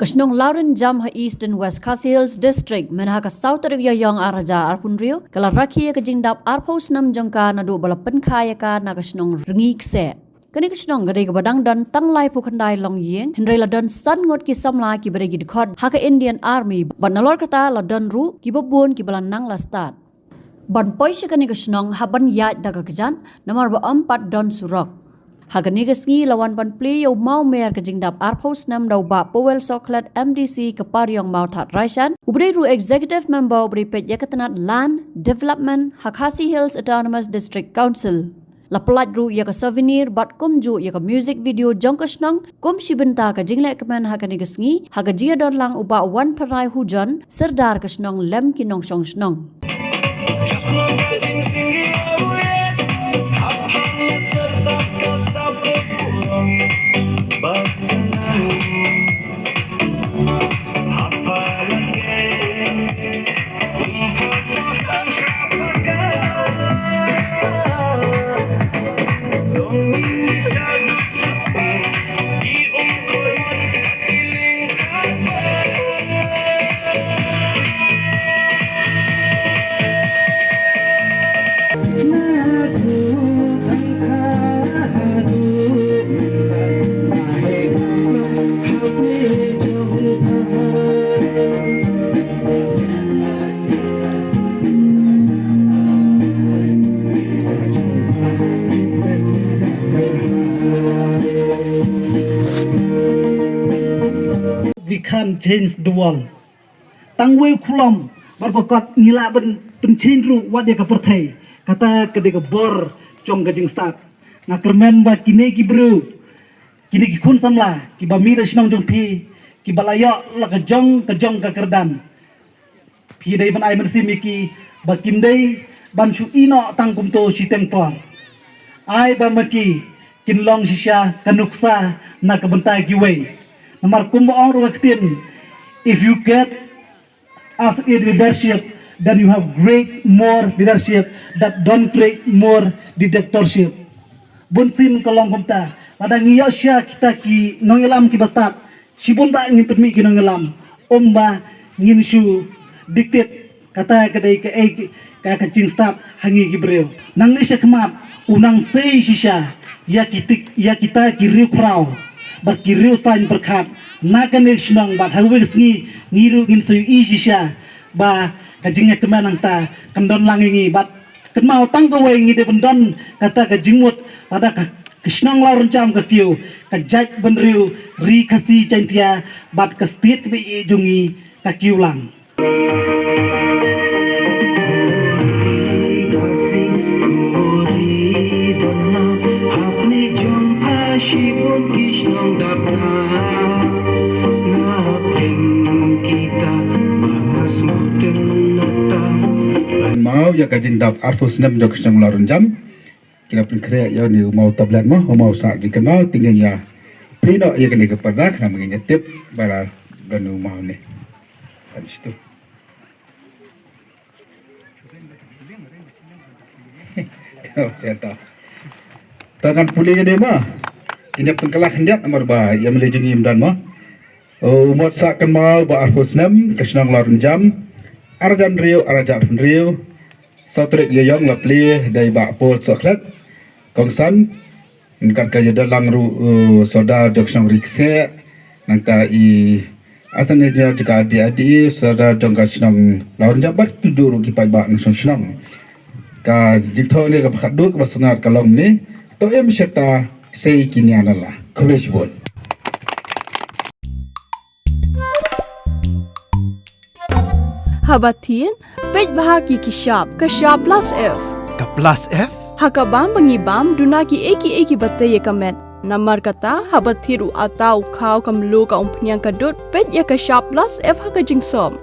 Kasnong Lauren Jam ha East and West Khasi Hills District menha ka South Area Yong Araja Arpun Rio kala rakhi ka jingdap Arpos nam jangka na do bala penkhaya ka na kasnong rengi kse kani kasnong gade ka badang dan tanglai pukhandai long yeng henry la dan san ngot ki samla ki bere gi khod ha ka Indian Army banalor kata la dan ru ki bobon ki balan nang la start ban poisha kani kasnong haban ya daga kajan namar ba 4 don surok Hagani gasngi lawan ban pli yo mau mer ka jingdap Arpos nam daw ba Powell Soklat MDC ka paryong mau that Raishan ubri ru executive member ubri pet yakatanat Land Development Khasi Hills Autonomous District Council la pelat ru ya ka souvenir bat kumju ya ka music video jongkasnang kum shibenta ka jingle kemen hagani gasngi haga jia don lang uba wan parai hujan serdar kasnong lem kinong song snong We can't change the world. Tangwe kulam berpokok ngila ben change ru wade ka perthai kata kede ka bor chong ka jing start na kermen ba kine ki bru kine ki khun samla ki ba mi snong jong phi ki balaya la ka jong ka kerdan phi dai ban ai man si mi ki ba kim dai ban su ino tang kum to si teng por ai ba ma ki kin long shisha kanuksa na ka bentai ki wei Namar kumbo ang rugatin, if you get as a leadership, then you have great more leadership that don't create more dictatorship. Bunsin kalong kumta, pada ngiyo siya kita ki nongilam ki bastat, sibun ba ngin petmi ki nongilam, omba ngin shu diktit kata kadai ka kacing stat hangi ki breu. Nang ni siya kemat, unang sei shisha, ya kita ki riu krau. Berkiriu sain berkat nakan senang bat hawe sengi ngiru ngin suyu isisya ba kajingnya kemanang ta kendon langingi bat kenmau tang kawe ngi de bendon kata kajingmut pada kesnang lawan jam ka kiu kajak benriu ri kasi cantia bat kestit bi jungi ka kiu lang mau ya kajing dap Arpos nam dok sedang larun jam kira pun krea ya ni mau tablet mau sa jika mau tinggal ya pino ya kene kepada kena mengingat tip bala dan mau ni habis tu saya tahu tangan pulih dia mah ini pun kalah hendak nomor ba yang melejungi imdan mah umur sakan mau ba Arpos nam kesenang larun jam Arjan Rio Arajat Rio Sautrik Yoyong Lapli dari Bak Pol Soklat Kongsan Nkan kaya dalang ru soda Joksang Rikse Nangka i Asalnya jika adik-adik soda Jongka Senang Lawan Jabat Kuduru Kipai Bak Nusong Senang Ka Jikto ni Kapakat Duk Kapasanar Kalong ni To em Syeta Sei Kini Analah Kulis Bon Habatin, pej bahagi kishap, kashap plus F. Ka plus F? Hakabam bangibam, dunaki eki batay kamet. Namar kata, habatiru atau kau kamlu ka umpanyang kadut, pej ya kashap plus F hakajing som.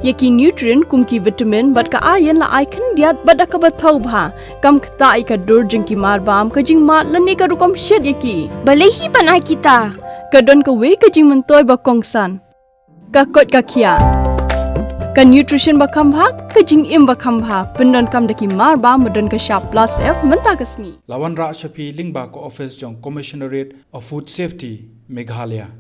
Yaki nutrient kumki vitamin, bat ka ayan la icon diat bat akabatau bha. Kam kata ikadur jengki marbam, kajing mat lani karukam shed yaki. Balehi panai kita. Kadon kawe kajing mentoy bakongsan. Kakot kakia. Ka nutrition bakam bha kajing im bakam bha pendon kam daki mar ba medon ka sharp plus F menta kasni Lawan Ra Shafi Lingba ko office jong Commissionerate of Food Safety Meghalaya